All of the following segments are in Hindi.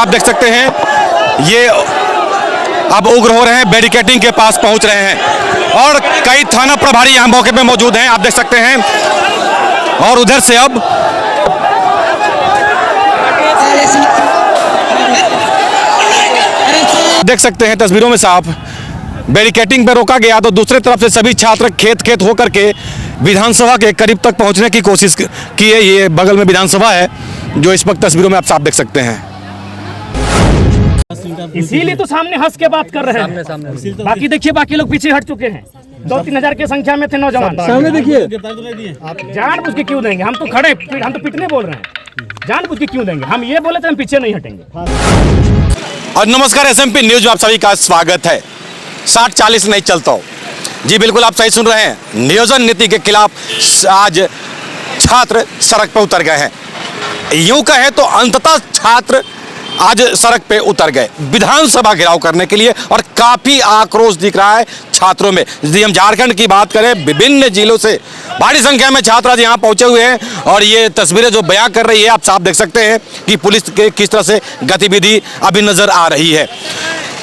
आप देख सकते हैं ये अब उग्र हो रहे हैं, बैरिकेडिंग के पास पहुंच रहे हैं और कई थाना प्रभारी यहाँ मौके पे मौजूद हैं, आप देख सकते हैं। और उधर से अब देख सकते हैं तस्वीरों में साफ बैरिकेडिंग पे रोका गया तो दूसरी तरफ से सभी छात्र खेत होकर के विधानसभा के करीब तक पहुंचने की कोशिश की है। ये बगल में विधानसभा है जो इस वक्त तस्वीरों में आप साफ देख सकते हैं। इसीलिए तो सामने हंस के बात कर रहे हैं। बाकी देखिए, बाकी लोग पीछे हट चुके हैं। 2-3 हजार की संख्या में थे नौजवान। सामने देखिए, जानबूझ के क्यों देंगे? हम तो खड़े, हम तो पिटने बोल रहे हैं। जानबूझ के क्यों देंगे? हम ये बोले तो हम पीछे नहीं हटेंगे। और नमस्कार, SMP न्यूज में आप सभी का स्वागत है। 60-40 नहीं चलता हो जी, बिल्कुल आप सही सुन रहे हैं। नियोजन नीति के खिलाफ आज छात्र सड़क पर उतर गए हैं। यूं कहे तो अंततः छात्र आज सड़क पे उतर गए विधानसभा घेराव करने के लिए और काफी आक्रोश दिख रहा है छात्रों में। यदि हम झारखंड की बात करें, विभिन्न जिलों से भारी संख्या में छात्र आज यहाँ पहुंचे हुए हैं और ये तस्वीरें जो बयां कर रही है आप साफ देख सकते हैं कि पुलिस के किस तरह से गतिविधि अभी नजर आ रही है।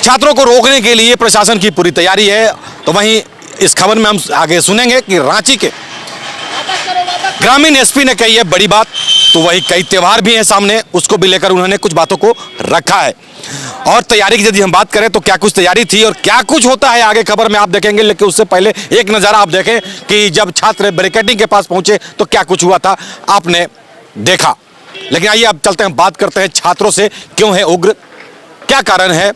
छात्रों को रोकने के लिए प्रशासन की पूरी तैयारी है। तो वहीं इस खबर में हम आगे सुनेंगे कि रांची के ग्रामीण SP ने कही है बड़ी बात, तो वही कई त्यौहार भी हैं सामने, उसको भी लेकर उन्होंने कुछ बातों को रखा है। और तैयारी की यदि हम बात करें तो क्या कुछ तैयारी थी और क्या कुछ होता है आगे खबर में आप देखेंगे, लेकिन उससे पहले एक नज़ारा आप देखें कि जब छात्र बैरिकेडिंग के पास पहुंचे तो क्या कुछ हुआ था आपने देखा। लेकिन आइए अब चलते हैं, बात करते हैं छात्रों से, क्यों है उग्र, क्या कारण है।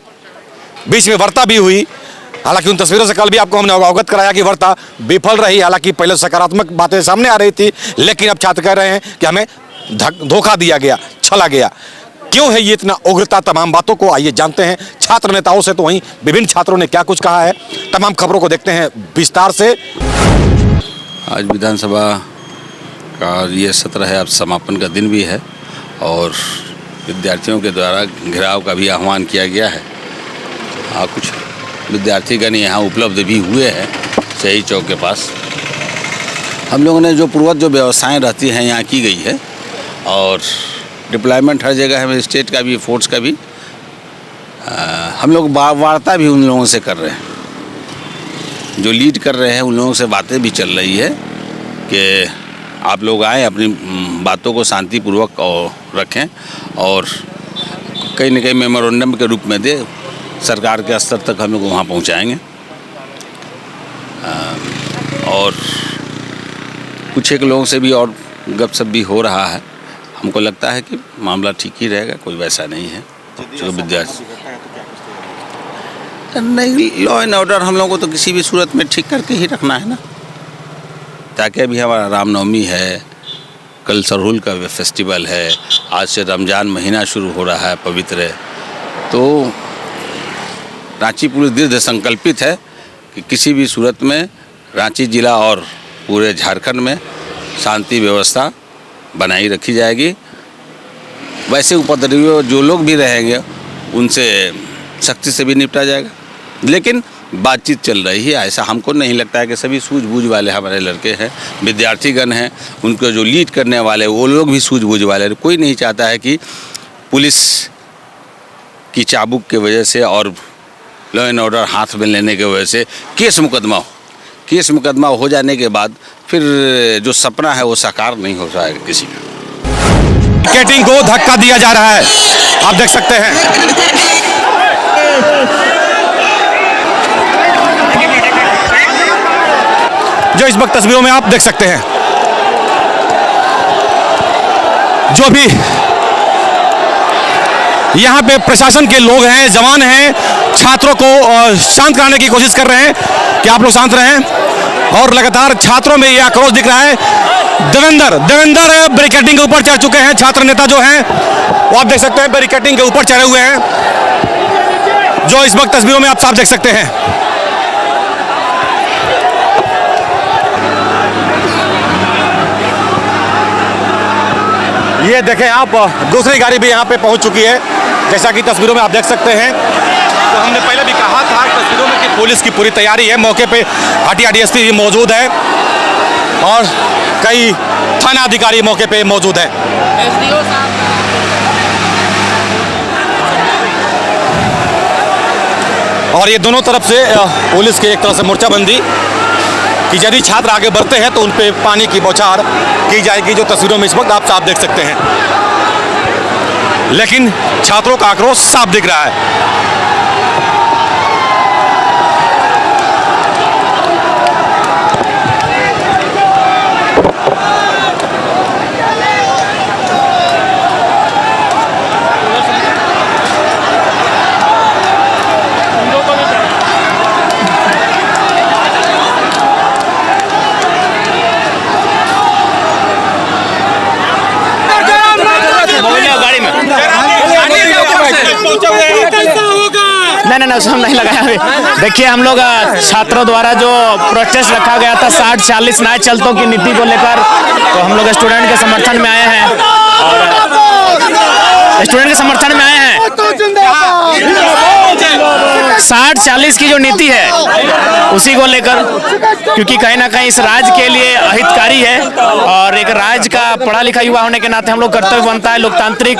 बीच में वार्ता भी हुई, हालांकि उन तस्वीरों से कल भी आपको हमने अवगत कराया कि वार्ता विफल रही। हालांकि पहले सकारात्मक बातें सामने आ रही थी, लेकिन अब छात्र कह रहे हैं कि हमें धोखा दिया गया, छला गया। क्यों है ये इतना उग्रता तमाम बातों को आइए जानते हैं छात्र नेताओं से। तो वहीं विभिन्न छात्रों ने क्या कुछ कहा है, तमाम खबरों को देखते हैं विस्तार से। आज विधानसभा का ये सत्र है, अब समापन का दिन भी है और विद्यार्थियों के द्वारा घेराव का भी आह्वान किया गया है। कुछ विद्यार्थीगण यहाँ उपलब्ध भी हुए हैं शहीद चौक के पास। हम लोगों ने जो पूर्वज जो व्यवस्थाएं रहती हैं यहाँ की गई है और डिप्लॉयमेंट हर जगह है, स्टेट का भी, फोर्स का भी। हम लोग वार्ता भी उन लोगों से कर रहे हैं, जो लीड कर रहे हैं उन लोगों से बातें भी चल रही है कि आप लोग आएँ, अपनी बातों को शांतिपूर्वक और रखें और कहीं न कहीं मेमोरेंडम के रूप में दे, सरकार के स्तर तक हम लोग वहाँ पहुँचाएँगे। और कुछ एक लोगों से भी और गपशप भी हो रहा है। हमको लगता है कि मामला ठीक ही रहेगा, कोई वैसा नहीं है जो विद्यार्थी नहीं। लॉ एंड ऑर्डर हम लोगों को तो किसी भी सूरत में ठीक करके ही रखना है ना, ताकि अभी हमारा रामनवमी है, कल सरहुल का फेस्टिवल है, आज से रमज़ान महीना शुरू हो रहा है पवित्र। तो रांची पुलिस दृढ़ संकल्पित है कि किसी भी सूरत में रांची जिला और पूरे झारखंड में शांति व्यवस्था बनाई रखी जाएगी। वैसे उपद्रवी जो लोग भी रहेंगे उनसे सख्ती से भी निपटा जाएगा, लेकिन बातचीत चल रही है। ऐसा हमको नहीं लगता है कि सभी सूझबूझ वाले हमारे लड़के हैं, विद्यार्थीगण हैं, उनको जो लीड करने वाले वो लोग भी सूझबूझ वाले। कोई नहीं चाहता है कि पुलिस की चाबुक की वजह से और लॉ एंड ऑर्डर हाथ में लेने की वजह से केस मुकदमा हो। केस मुकदमा हो जाने के बाद फिर जो सपना है वो साकार नहीं हो पाएगा किसी का। बैरिकेडिंग को धक्का दिया जा रहा है, आप देख सकते हैं। जो इस वक्त तस्वीरों में आप देख सकते हैं, जो भी यहाँ पे प्रशासन के लोग हैं, जवान हैं, छात्रों को शांत कराने की कोशिश कर रहे हैं कि आप लोग शांत रहें। और लगातार छात्रों में ये आक्रोश दिख रहा है। देवेंद्र बैरिकेडिंग के ऊपर चढ़ चुके हैं। छात्र नेता जो हैं वो आप देख सकते हैं बैरिकेडिंग के ऊपर चढ़े हुए हैं, जो इस वक्त तस्वीरों में आप साफ देख सकते हैं। ये देखें आप, दूसरी गाड़ी भी यहाँ पे पहुँच चुकी है, जैसा कि तस्वीरों में आप देख सकते हैं। तो हमने पहले भी कहा था तस्वीरों में कि पुलिस की पूरी तैयारी है। मौके पे हटिया DSP भी मौजूद है और कई थाना अधिकारी मौके पे मौजूद है। और ये दोनों तरफ से पुलिस के एक तरह से मोर्चाबंदी कि यदि छात्र आगे बढ़ते हैं तो उन पे पानी की बौछार की जाएगी, जो तस्वीरों में इस वक्त आप साफ देख सकते हैं। लेकिन छात्रों का आक्रोश साफ दिख रहा है। नहीं उसमें नहीं लगाया अभी। देखिए हम लोग छात्रों द्वारा जो प्रोटेस्ट रखा गया था 60-40 नए चलतों की नीति को लेकर, तो हम लोग स्टूडेंट के समर्थन में आए हैं और स्टूडेंट के समर्थन में आए हैं। 60-40 की जो नीति है उसी को लेकर, क्योंकि कहीं ना कहीं इस राज्य के लिए अहितकारी है और एक राज्य का पढ़ा लिखा युवा होने के नाते हम लोग कर्तव्य बनता है लोकतांत्रिक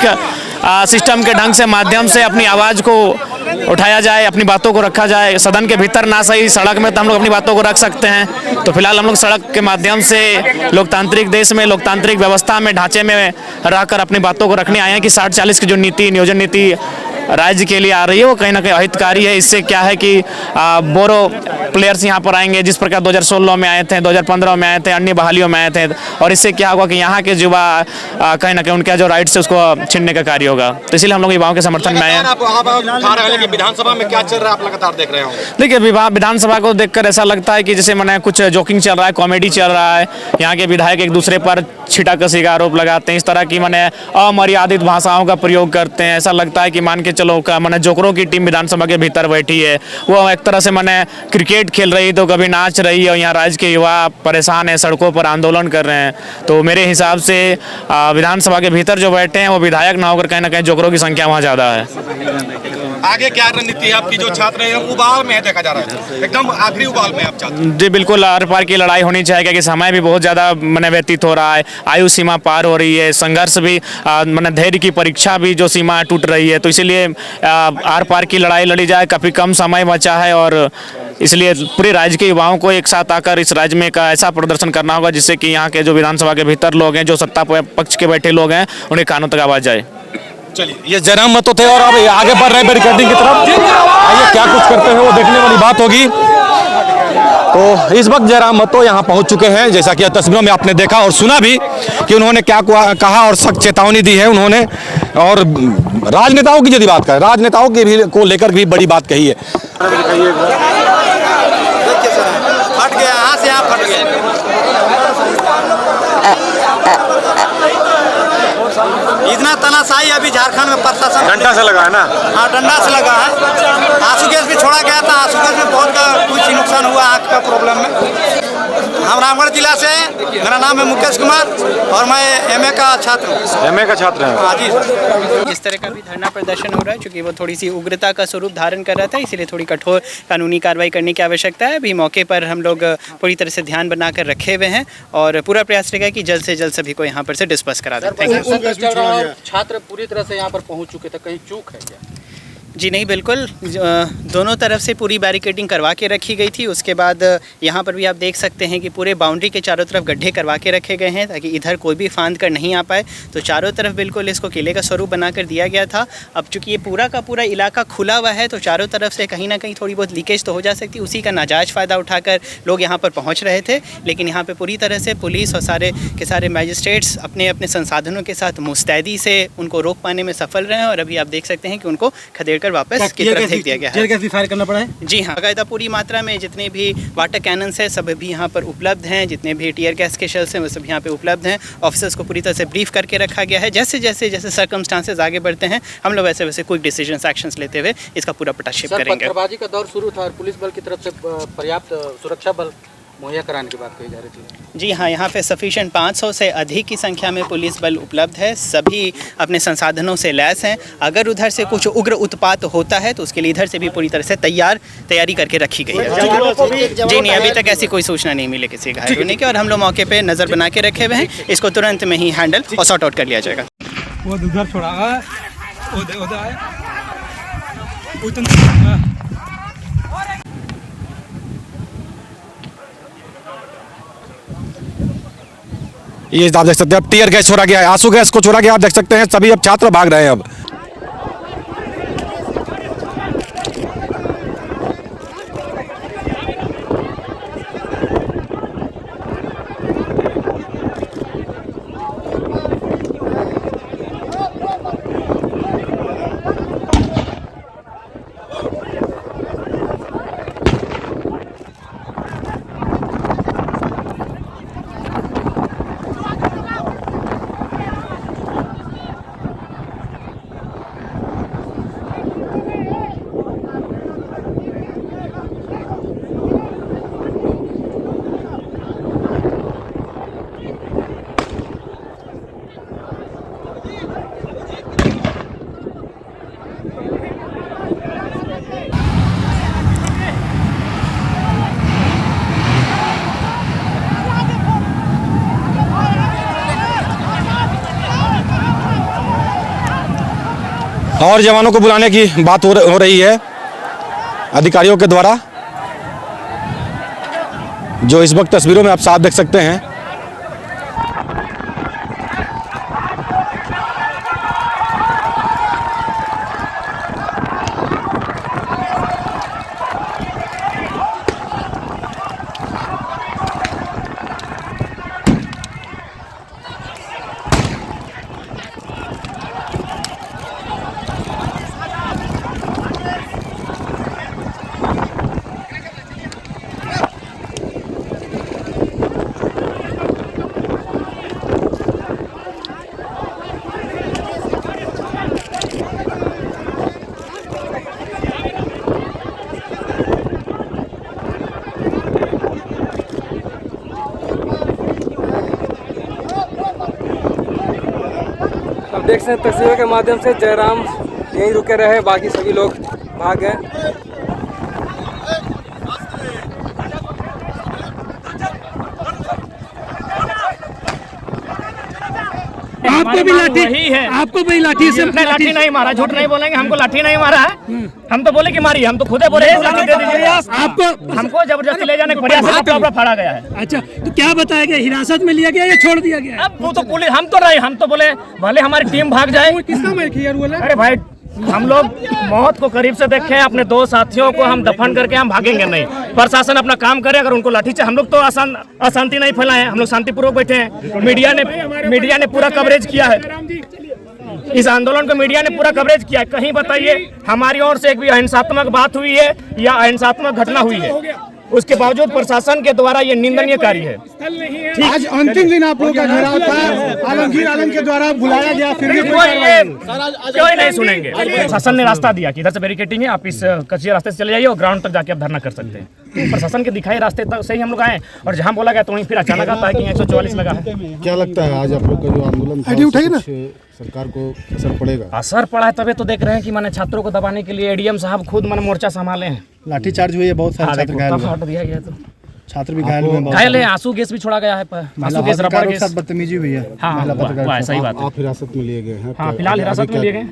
सिस्टम के ढंग से माध्यम से अपनी आवाज़ को उठाया जाए, अपनी बातों को रखा जाए। सदन के भीतर ना सही, सड़क में तो हम लोग अपनी बातों को रख सकते हैं। तो फिलहाल हम लोग सड़क के माध्यम से लोकतांत्रिक देश में, लोकतांत्रिक व्यवस्था में, ढांचे में रहकर अपनी बातों को रखने आए हैं कि 60-40 की जो नीति, नियोजन नीति राज्य के लिए आ रही है वो कहीं ना कहीं अहितकारी है। इससे क्या है कि बोरो प्लेयर्स यहाँ पर आएंगे, जिस प्रकार 2016 में आए थे, 2015 में आए थे, अन्य बहालियों में आए थे, और इससे क्या होगा कि यहाँ के युवा कहीं ना कहीं उनका जो राइट्स है उसको छीनने का कार्य होगा। तो इसलिए हम लोग युवाओं के समर्थन में आए हैं। विधानसभा में क्या चल रहा है आप लगातार देख रहे हो? देखिए विधानसभा को देखकर ऐसा लगता है कि जैसे मैंने कुछ जोकिंग चल रहा है, कॉमेडी चल रहा है। यहाँ के विधायक एक दूसरे पर छीटाकशी का आरोप लगाते हैं, इस तरह की मैंने अमर्यादित भाषाओं का प्रयोग करते हैं। ऐसा लगता है कि मान के चलो का मैंने जोकरों की टीम विधानसभा के भीतर बैठी है, वो एक तरह से मैंने क्रिकेट खेल रही तो कभी नाच रही है, और यहाँ राज्य के युवा परेशान है, सड़कों पर आंदोलन कर रहे हैं। तो मेरे हिसाब से विधानसभा के भीतर जो बैठे हैं वो विधायक ना होकर कहीं ना कहीं जोकरों की संख्या वहाँ ज़्यादा है। आगे क्या रणनीति है आपकी? जो छात्र हैं उबाल में देखा जा रहा है, एकदम आखिरी उबाल में आप चाहते हैं? जी बिल्कुल, आर पार की लड़ाई होनी चाहिए क्योंकि समय भी बहुत ज़्यादा मैंने व्यतीत हो रहा है, आयु सीमा पार हो रही है, संघर्ष भी मैंने धैर्य की परीक्षा भी जो सीमा टूट रही है। तो इसलिए आर पार की लड़ाई लड़ी जाए, काफ़ी कम समय बचा है और इसलिए पूरे राज्य के युवाओं को एक साथ आकर इस राज्य में का ऐसा प्रदर्शन करना होगा जिससे कि यहाँ के जो विधानसभा के भीतर लोग हैं, जो सत्ता पक्ष के बैठे लोग हैं, उन्हें कानों तक आवाज़ जाए। चलिए, ये जयराम महतो थे और अब आगे बढ़ रहे हैं बैरिकेडिंग की तरफ। आइए क्या कुछ करते हैं वो देखने वाली बात होगी। तो इस वक्त जयराम महतो यहाँ पहुँच चुके हैं, जैसा कि तस्वीरों में आपने देखा और सुना भी कि उन्होंने क्या कहा और सख्त चेतावनी दी है उन्होंने। और राजनेताओं की यदि बात करें, राजनेताओं की भी को लेकर भी बड़ी बात कही है। फट गया, यहाँ से यहाँ फट गया। इतना तनाशाही अभी झारखंड में प्रशासन डंडा से लगा है ना? हाँ, डंडा से लगा है। आंसू गैस भी छोड़ा गया था, आंसू गैस में बहुत का कुछ नुकसान हुआ आँख का प्रॉब्लम में। हम रामगढ़ जिला से, मेरा नाम है मुकेश कुमार और मैं एमए का छात्र हूँ। एमए का छात्र हैं? हाँ जी। इस तरह का भी धरना प्रदर्शन हो रहा है क्योंकि वो थोड़ी सी उग्रता का स्वरूप धारण कर रहा था, इसीलिए थोड़ी कठोर कानूनी कार्रवाई करने की आवश्यकता है। अभी मौके पर हम लोग पूरी तरह से ध्यान बनाकर रखे हुए हैं और पूरा प्रयास रहेगा कि जल्द से जल्द सभी को यहाँ पर से डिस्पर्स करा दें। छात्र पूरी तरह से यहाँ पर पहुँच चुके थे, कहीं चूक है क्या? जी नहीं, बिल्कुल दोनों तरफ से पूरी बैरिकेडिंग करवा के रखी गई थी। उसके बाद यहाँ पर भी आप देख सकते हैं कि पूरे बाउंड्री के चारों तरफ गड्ढे करवा के रखे गए हैं ताकि इधर कोई भी फांद कर नहीं आ पाए। तो चारों तरफ बिल्कुल इसको किले का स्वरूप बनाकर दिया गया था। अब चूंकि ये पूरा का पूरा इलाका खुला हुआ है तो चारों तरफ से कहीं ना कहीं थोड़ी बहुत लीकेज तो हो जा सकती है, उसी का नाजायज़ फ़ायदा उठाकर लोग यहाँ पर पहुँच रहे थे। लेकिन यहाँ पर पूरी तरह से पुलिस और सारे के सारे मैजिस्ट्रेट्स अपने अपने संसाधनों के साथ मुस्तैदी से उनको रोक पाने में सफल रहे हैं और अभी आप देख सकते हैं कि उनको खदेड़ वापस की तरफ फेंक दिया गया है। गैस भी फायर करना पड़ा है? जी हाँ, बाकायदा पूरी मात्रा में जितने भी वाटर कैनन्स हैं सब भी यहाँ पर उपलब्ध हैं, जितने भी टीयर गैस के शेल्स हैं वो सब यहाँ पे उपलब्ध हैं। ऑफिसर्स को पूरी तरह से ब्रीफ करके रखा गया है। जैसे जैसे जैसे सर्कमस्टांसेस आगे बढ़ते हैं हम लोग वैसे वैसे क्विक डिसीजंस एक्शंस लेते हुए इसका पूरा पटाक्षेप करेंगे। पत्थरबाजी का दौर शुरू था और पुलिस बल की तरफ से पर्याप्त सुरक्षा बल मुहैया कराने की बात कही जा रही थी। जी हाँ, यहाँ पे सफिशिएंट 500 से अधिक की संख्या में पुलिस बल उपलब्ध है, सभी अपने संसाधनों से लैस हैं। अगर उधर से कुछ उग्र उत्पात होता है तो उसके लिए इधर से भी पूरी तरह से तैयारी करके रखी गई है। जी नहीं, अभी तक ऐसी कोई सूचना नहीं मिली किसी घायल होने की और हम लोग मौके पर नज़र बना के रखे हुए हैं। इसको तुरंत में ही हैंडल और सॉर्ट आउट कर लिया जाएगा। वो उधर छोड़ा ये आप देख सकते हैं, अब टीयर गैस छोड़ा गया है, आंसू गैस को छोड़ा गया, आप देख सकते हैं। सभी अब छात्र भाग रहे हैं अब। और जवानों को बुलाने की बात हो रही है अधिकारियों के द्वारा, जो इस वक्त तस्वीरों में आप साफ देख सकते हैं। देख सकते हैं तस्वीरों के माध्यम से जयराम यहीं रुके रहे, बाकी सभी लोग भाग गए। आपको भी लाठी है, आपको भी लाठी से लाठी नहीं मारा, झूठ नहीं बोलेंगे, हमको लाठी नहीं मारा है। हम तो बोले कि मारी, हम तो खुदे बोले लाठी दे दीजिए आपको। हमको जबरदस्ती ले जाने का प्रयास से कपड़ा फाड़ा गया है। अच्छा, तो क्या बताया गया, हिरासत में लिया गया या छोड़ दिया गया? अब वो तो पुलिस, हम तो रहे, हम तो बोले भले हमारी टीम भाग जाए। किसका मैं किया बोला? अरे भाई, हम लोग मौत को करीब से देखे, अपने दो साथियों को हम दफन करके हम भागेंगे नहीं। प्रशासन अपना काम करे, अगर उनको लाठी चाहिए, हम लोग तो अशांति नहीं फैलाए हैं, हम लोग शांतिपूर्वक बैठे हैं। मीडिया ने पूरा कवरेज किया है, इस आंदोलन को मीडिया ने पूरा कवरेज किया है। कहीं बताइए हमारी ओर से एक भी अहिंसात्मक बात हुई है या अहिंसात्मक घटना हुई है? उसके बावजूद प्रशासन के द्वारा ये निंदनीय कार्य है। आज अंतिम दिन आप लोगों का घेराव था, आलमगीर आलम के द्वारा बुलाया गया, फिर भी कोई नहीं सुनेंगे। प्रशासन ने रास्ता दिया कि इधर से बैरिकेटिंग है, आप इस कच्चे रास्ते से चले जाइए और ग्राउंड तक जाके आप धरना कर सकते हैं। तो प्रशासन के दिखाए रास्ते तक से ही हम लोग आए, और जहाँ बोला गया तो वहीं फिर अचानक आता है कि 144 लगा है। क्या लगता है आज आप लोग का जो आंदोलन था, सरकार को असर पड़ेगा? असर पड़ा है, तभी तो देख रहे हैं कि मैंने छात्रों को दबाने के लिए एडीएम साहब खुद मैंने मोर्चा संभाले हैं। लाठीचार्ज हुई है, बहुत सारे छात्र घायल हुए। हट दिया गया तो छात्र भी घायल हुए, घायल है, आंसू गैस भी छोड़ा गया है, आंसू गैस, रबड़ गैस, बदतमीजी हुई है। हाँ, सही बात है। आप हिरासत में लिए गए हैं? हाँ, फिलहाल हिरासत में लिए गए।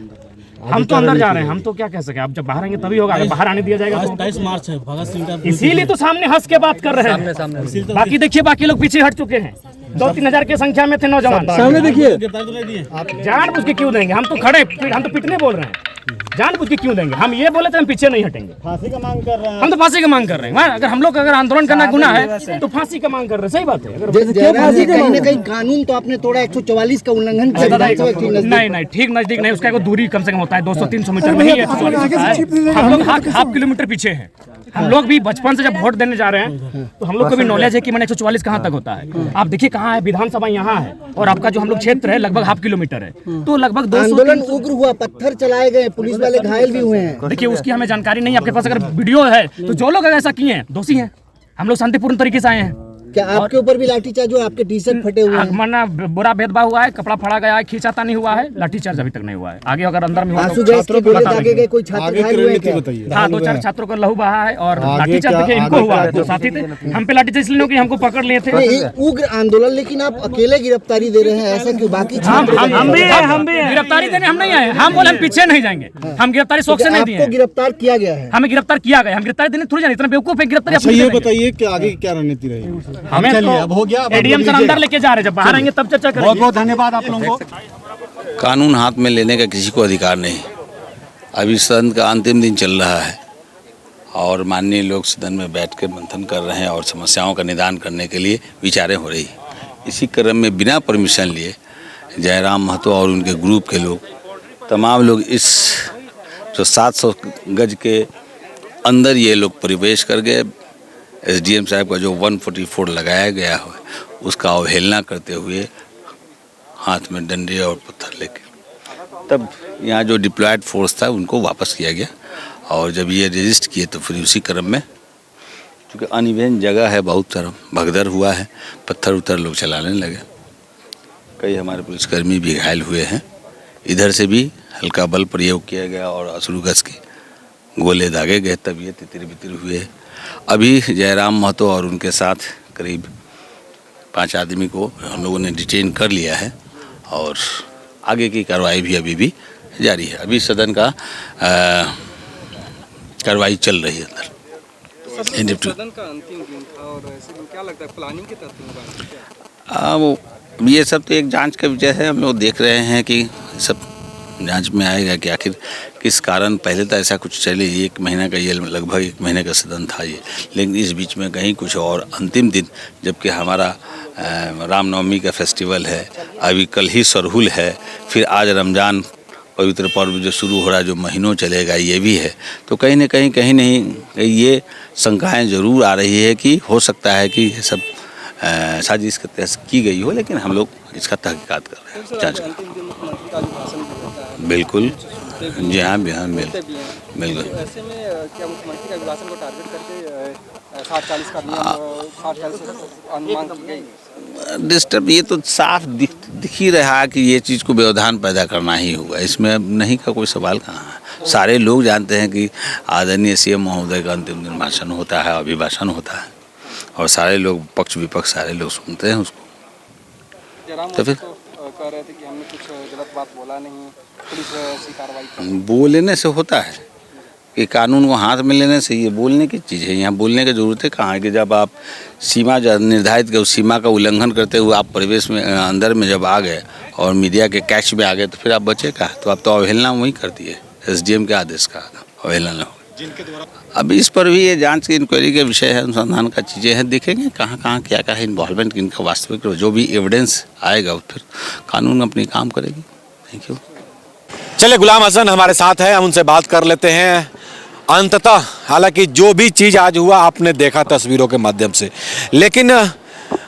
हम तो अंदर जा रहे हैं, हम तो क्या कह सके, अब जब बाहर आएंगे तभी होगा, अगर बाहर आने दिया जाएगा तो। 27 मार्च है, भगत सिंह का, इसीलिए तो सामने हंस के बात कर रहे हैं। बाकी देखिए, बाकी लोग पीछे हट चुके हैं। 2-3 हजार की संख्या में थे नौजवान। सामने देखिए, जानबूझ के क्यों देंगे? हम तो खड़े, हम तो पिटने बोल रहे हैं। जानबूझ के क्यों देंगे? हम ये बोले थे हम पीछे नहीं हटेंगे। फांसी का मांग कर रहे हैं। हम तो फांसी का मांग कर रहे हैं। अगर हम लोग अगर आंदोलन करना गुनाह है तो फांसी का मांग कर रहे हैं। सही बात है। कहीं न कहीं कानून तो आपने तोड़ा, 144 का उल्लंघन किया। नहीं, ठीक नजदीक नहीं, उसका दूरी कम से कम होता है 200-300 मीटर में ही है। हम लोग हाफ किलोमीटर पीछे हैं। हम लोग भी बचपन से जब वोट देने जा रहे हैं तो हम लोग को भी नॉलेज है कि मैंने 144 कहाँ तक होता है। आप देखिए कहाँ है, विधानसभा यहाँ है और आपका जो हम लोग क्षेत्र है लगभग हाफ किलोमीटर है, तो लगभग 200। आंदोलन उग्र हुआ, पत्थर चलाए गए, पुलिस वाले घायल भी हुए हैं। देखिए उसकी हमें जानकारी नहीं, आपके पास अगर वीडियो है तो जो लोग ऐसा किए हैं दोषी हैं। हम लोग शांतिपूर्ण तरीके से आए हैं। क्या आपके ऊपर भी लाठीचार्ज हुआ? आपके टी शर्ट फटे हुए हैं। मना बुरा भेदभाव हुआ है, कपड़ा फाड़ा गया है, खींचाता नहीं हुआ है, लाठीचार्ज अभी तक नहीं हुआ है। आगे अगर अंदर में आंसू गैस के गोले दागे गए, कोई छात्र घायल हुए क्या? हाँ, 2-4 छात्रों को लहू बहा है और लाठीचार्ज देखिए इनको हुआ है, जो साथी थे। हम पे लाठीचार्ज इसलिए कि हमको पकड़ लिए थे। उग्र आंदोलन, लेकिन आप अकेले गिरफ्तारी दे रहे हैं, ऐसा क्यों? बाकी हम भी गिरफ्तारी देने हम नहीं आए। हम बोले हम पीछे नहीं जाएंगे, हम गिरफ्तारी शौक से नहीं दिए। गिरफ्तार किया गया है, हमें गिरफ्तार किया गया, हम गिरफ्तारी देने थोड़ी जाने, इतना बेवकूफ है गिरफ्तारी। ये बताइए कि आगे क्या रणनीति रहेगी? हमें तो एडीएम सर अंदर लेके जा रहे हैं, जब बाहर आएंगे तब चर्चा करेंगे। बहुत बहुत धन्यवाद आप लोगों को। कानून हाथ में लेने का किसी को अधिकार नहीं। अभी सदन का अंतिम दिन चल रहा है और माननीय लोग सदन में बैठकर मंथन कर रहे हैं और समस्याओं का निदान करने के लिए विचारें हो रही। इसी क्रम में बिना परमिशन लिए जयराम महतो और उनके ग्रुप के लोग, तमाम लोग इस जो 700 गज के अंदर ये लोग प्रवेश कर गए। एसडीएम साहब का जो 144 लगाया गया है उसका अवहेलना करते हुए हाथ में डंडे और पत्थर लेके, तब यहाँ जो डिप्लॉयड फोर्स था उनको वापस किया गया। और जब ये रजिस्ट किए तो फिर उसी क्रम में, क्योंकि अनइवन जगह है, बहुत सारा भगदड़ हुआ है, पत्थर उत्थर लोग चलाने लगे। कई हमारे पुलिसकर्मी भी घायल हुए हैं। इधर से भी हल्का बल प्रयोग किया गया और अश्रु गैस के गोले दागे गए, तब ये तितिर बितिर हुए। अभी जयराम महतो और उनके साथ करीब 5 आदमी को हम लोगों ने डिटेन कर लिया है और आगे की कार्रवाई भी अभी भी जारी है। अभी सदन का कार्रवाई चल रही है अंदर। सदन का अंतिम दिन था और ऐसे में क्या लगता है प्लानिंग के तहत वो ये सब तो एक जांच का विषय है। हम लोग देख रहे हैं कि सब जांच में आएगा कि आखिर किस कारण। पहले तो ऐसा कुछ चले 1 महीना का, ये लगभग 1 महीने का सदन था ये, लेकिन इस बीच में कहीं कुछ और अंतिम दिन, जबकि हमारा रामनवमी का फेस्टिवल है, अभी कल ही सरहुल है, फिर आज रमज़ान पवित्र पर्व जो शुरू हो रहा है, जो महीनों चलेगा, ये भी है। तो कहीं ना कहीं नहीं ये शंकाएं ज़रूर आ रही है कि हो सकता है कि ये सब साजिश के तहत की गई हो, लेकिन हम लोग इसका तहकीकात कर रहे हैं, जांच कर रहे हैं। बिल्कुल, जी हाँ, बिल्कुल। ऐसे में क्या मुख्यमंत्री का अभिभाषण को टारगेट करके 60-40 का नियम 60-40 अनुमान की गई? डिस्टर्ब, ये तो साफ दिख ही रहा है कि ये चीज़ को व्यवधान पैदा करना ही होगा। इसमें नहीं का कोई सवाल कहाँ है। सारे लोग जानते हैं कि आदरणीय सीएम महोदय का अंतिम दिन भाषण होता है, अभिभाषण होता है, और सारे लोग पक्ष विपक्ष सारे लोग सुनते हैं उसको। तो फिर कह रहे थे कि हमने कुछ गलत बात बोला नहीं, पुलिस ऐसी कार्रवाई बोलने से होता है कि कानून को हाथ में लेने से, ये बोलने की चीज़ है। यहाँ बोलने की ज़रूरत है कहाँ है कि जब आप सीमा निर्धारित के उस सीमा का उल्लंघन करते हुए आप प्रवेश में अंदर में जब आ गए और मीडिया के कैच में आ गए, तो फिर आप बचे का, तो आप तो अवहेलना वही करती है। एसडीएम के आदेश का अवहेलना हो। अभी इस पर भी ये जांच की इंक्वायरी का विषय है, अनुसंधान का चीज़ें हैं, देखेंगे कहाँ क्या है इन्वॉल्वमेंट, इनका वास्तविक जो भी एविडेंस आएगा फिर कानून अपनी काम करेगी। Thank you. चले, गुलाम हसन हमारे साथ हैं, हम उनसे बात कर लेते हैं। अंततः हालांकि जो भी चीज़ आज हुआ आपने देखा तस्वीरों के माध्यम से, लेकिन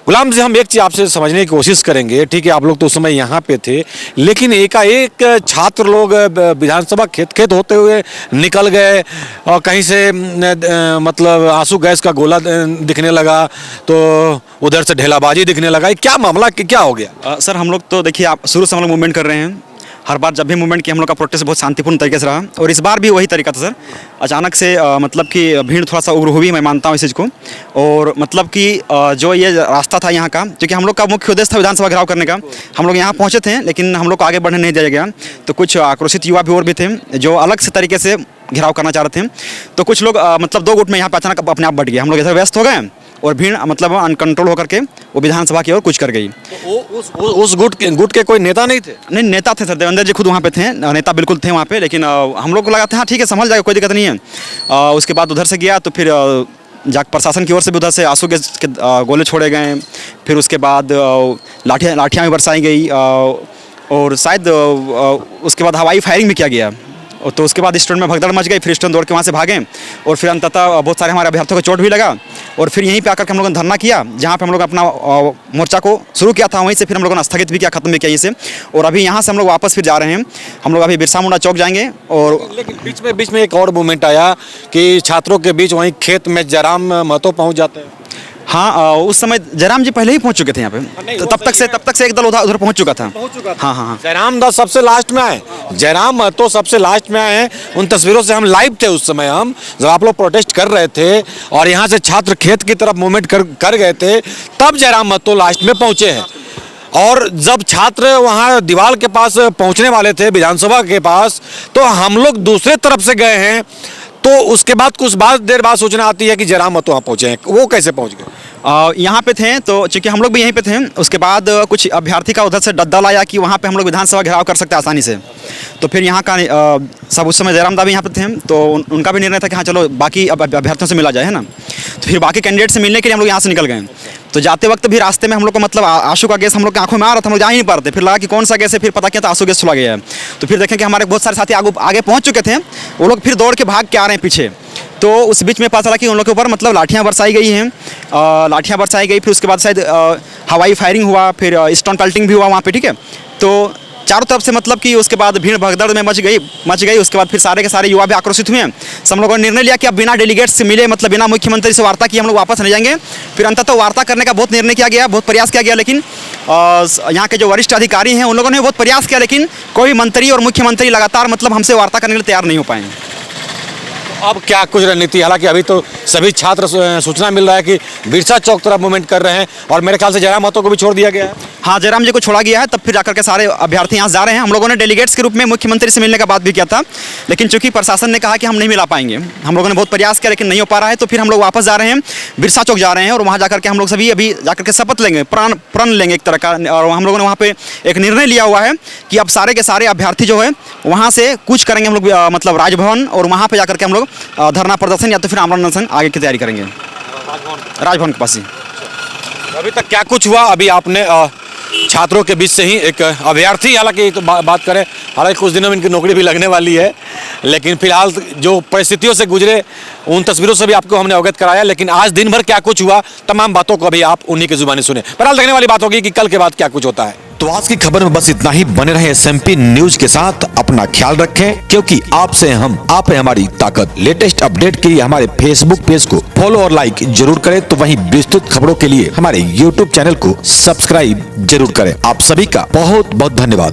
गुलाम जी, हम एक चीज़ आपसे समझने की कोशिश करेंगे। ठीक है, आप लोग तो उस समय यहाँ पे थे, लेकिन एकाएक छात्र लोग विधानसभा खेत होते हुए निकल गए और कहीं से मतलब आंसू गैस का गोला दिखने लगा, तो उधर से ढेलाबाजी दिखने लगा। क्या मामला, क्या हो गया? सर, हम लोग तो देखिए, आप शुरू से हम लोग मूवमेंट कर रहे हैं। हर बार जब भी मूवमेंट किया हम लोग का प्रोटेस्ट बहुत शांतिपूर्ण तरीके से रहा, और इस बार भी वही तरीका था सर। अचानक से मतलब कि भीड़ थोड़ा सा उग्र हुई, मैं मानता हूँ इस चीज़ को। और मतलब कि जो ये रास्ता था यहाँ का, क्योंकि हम लोग का मुख्य उद्देश्य था विधानसभा घेराव करने का, हम लोग यहाँ पहुँचे थे, लेकिन हम लोग को आगे बढ़ने नहीं दिया गया। तो कुछ आक्रोशित युवा भी और भी थे जो अलग से तरीके से घेराव करना चाह रहे थे। तो कुछ लोग मतलब 2 गुट में यहाँ पर अचानक अपने आप बढ़ गए। हम लोग इधर व्यस्त हो गए और भीड़ मतलब अनकंट्रोल होकर के वो विधानसभा की ओर कुछ कर गई। तो उस गुट के कोई नेता नहीं थे? नहीं, नेता थे सर, देवेंद्र जी खुद वहाँ पे थे, नेता बिल्कुल थे वहाँ पे। लेकिन हम लोग को लगा था हाँ ठीक है, संभल जाएगा, कोई दिक्कत नहीं है। उसके बाद उधर से गया तो फिर जाकर प्रशासन की ओर से भी उधर से आंसू गैस के गोले छोड़े गए। फिर उसके बाद लाठियाँ भी बरसाई गई और शायद उसके बाद हवाई फायरिंग भी किया गया। तो उसके बाद स्टूडेंट में भगदड़ मच गई, फिर स्टूडेंट दौड़ के वहाँ से भागे और फिर अंततः बहुत सारे हमारे अभ्यर्थियों को चोट भी लगा। और फिर यहीं पे आकर के हम लोगों ने धरना किया, जहाँ पे हम लोग अपना मोर्चा को शुरू किया था, वहीं से फिर हम लोगों ने स्थगित भी किया, खत्म भी किया यहीं से। और अभी यहाँ से हम लोग वापस फिर जा रहे हैं। हम लोग अभी बिरसा मुंडा चौक जाएंगे। और लेकिन बीच में एक और मूवमेंट आया कि छात्रों के बीच वहीं खेत में जयराम महतो पहुँच जाते हैं। हाँ, उस समय जयराम जी पहले ही पहुंच चुके थे यहाँ पे, तो तब तक से एक दल उधर पहुंच चुका था। हाँ। जयराम दास सबसे लास्ट में आए, जयराम महतो सबसे लास्ट में आए हैं। उन तस्वीरों से हम लाइव थे उस समय, हम जब आप लोग प्रोटेस्ट कर रहे थे और यहाँ से छात्र खेत की तरफ मूवमेंट कर गए थे, तब जयराम महतो लास्ट में पहुँचे हैं। और जब छात्र वहाँ दीवार के पास पहुँचने वाले थे, विधानसभा के पास, तो हम लोग दूसरे तरफ से गए हैं। तो उसके बाद कुछ देर बाद सूचना आती है कि जयराम महतो वहाँ पहुँचे हैं। वो कैसे पहुँच गए? यहाँ पे थे तो चूंकि हम लोग भी यहीं पे थे, उसके बाद कुछ अभ्यर्थी का उधर से दल आया कि वहाँ पे हम लोग विधानसभा घेराव कर सकते हैं आसानी से। तो फिर यहाँ का सब उस समय जयराम दा भी यहाँ पे थे, तो उनका भी निर्णय था कि हाँ चलो बाकी अभ्यर्थियों से मिला जाए, है ना। तो फिर बाकी कैंडिडेट से मिलने के लिए हम लोग यहाँ से निकल गए। तो जाते वक्त भी रास्ते में हम लोग को मतलब आंसू का गैस हम लोग की आंखों में आ रहा था, हम लोग जा ही नहीं पाते। फिर लगा कि कौन सा गैस है, फिर पता किया तो आंसू गैस चला गया है। तो फिर देखें कि हमारे बहुत सारे साथी आगे पहुँच चुके थे, वो लोग फिर दौड़ के भाग के आ रहे हैं पीछे। तो उस बीच में पता चला कि उन लोगों के ऊपर मतलब लाठियाँ बरसाई गई हैं, लाठियाँ बरसाई गई। फिर उसके बाद शायद हवाई फायरिंग हुआ, फिर स्टोन पेल्टिंग भी हुआ वहाँ पे, ठीक है। तो चारों तरफ से मतलब कि उसके बाद भीड़ भगदड़ में मच गई। उसके बाद फिर सारे के सारे युवा भी आक्रोशित हुए हैं। हम लोगों ने निर्णय लिया कि अब बिना डेलीगेट्स से मिले, मतलब बिना मुख्यमंत्री से वार्ता किए हम लोग वापस नहीं जाएंगे। फिर अंततः वार्ता करने का बहुत निर्णय किया गया, बहुत प्रयास किया गया, लेकिन यहाँ के जो वरिष्ठ अधिकारी हैं उन लोगों ने बहुत प्रयास किया, लेकिन कोई मंत्री और मुख्यमंत्री लगातार मतलब हमसे वार्ता करने के लिए तैयार नहीं हो पाए। अब क्या कुछ रणनीति, हालांकि अभी तो सभी छात्र सूचना मिल रहा है कि बिरसा चौक तरफ मूवमेंट कर रहे हैं, और मेरे ख्याल से जयराम महतो को भी छोड़ दिया गया है। हाँ, जयराम जी को छोड़ा गया है, तब फिर जाकर के सारे अभ्यर्थी यहाँ जा रहे हैं। हम लोगों ने डेलीगेट्स के रूप में मुख्यमंत्री से मिलने का बात भी किया था, लेकिन चूंकि प्रशासन ने कहा कि हम नहीं मिला पाएंगे, हम लोगों ने बहुत प्रयास किया लेकिन नहीं हो पा रहा है। तो फिर हम लोग वापस जा रहे हैं, बिरसा चौक जा रहे हैं, और वहाँ जाकर के हम लोग सभी अभी जाकर के शपथ लेंगे, प्रण लेंगे एक तरह का। और हम लोगों ने वहाँ पे एक निर्णय लिया हुआ है कि अब सारे के सारे अभ्यर्थी जो है वहाँ से कूच करेंगे हम लोग, मतलब राजभवन, और वहाँ पर जाकर के हम लोग धरना प्रदर्शन या तो फिर आमरण अनशन आगे की तैयारी करेंगे राजभवन के पास ही। अभी तक क्या कुछ हुआ, अभी आपने छात्रों के बीच से ही एक अभ्यर्थी, हालांकि तो बात करें, हालांकि कुछ दिनों में इनकी नौकरी भी लगने वाली है, लेकिन फिलहाल जो परिस्थितियों से गुजरे उन तस्वीरों से भी आपको हमने अवगत कराया। लेकिन आज दिन भर क्या कुछ हुआ, तमाम बातों को अभी आप उन्हीं की जुबानी सुने। फिलहाल देखने वाली बात होगी कि कल के बाद क्या कुछ होता है। तो आज की खबर में बस इतना ही। बने रहे SMP न्यूज के साथ, अपना ख्याल रखें, क्योंकि आपसे हम, आप है हमारी ताकत। लेटेस्ट अपडेट के लिए हमारे फेसबुक पेज को फॉलो और लाइक जरूर करें, तो वहीं विस्तृत खबरों के लिए हमारे YouTube चैनल को सब्सक्राइब जरूर करें। आप सभी का बहुत बहुत धन्यवाद।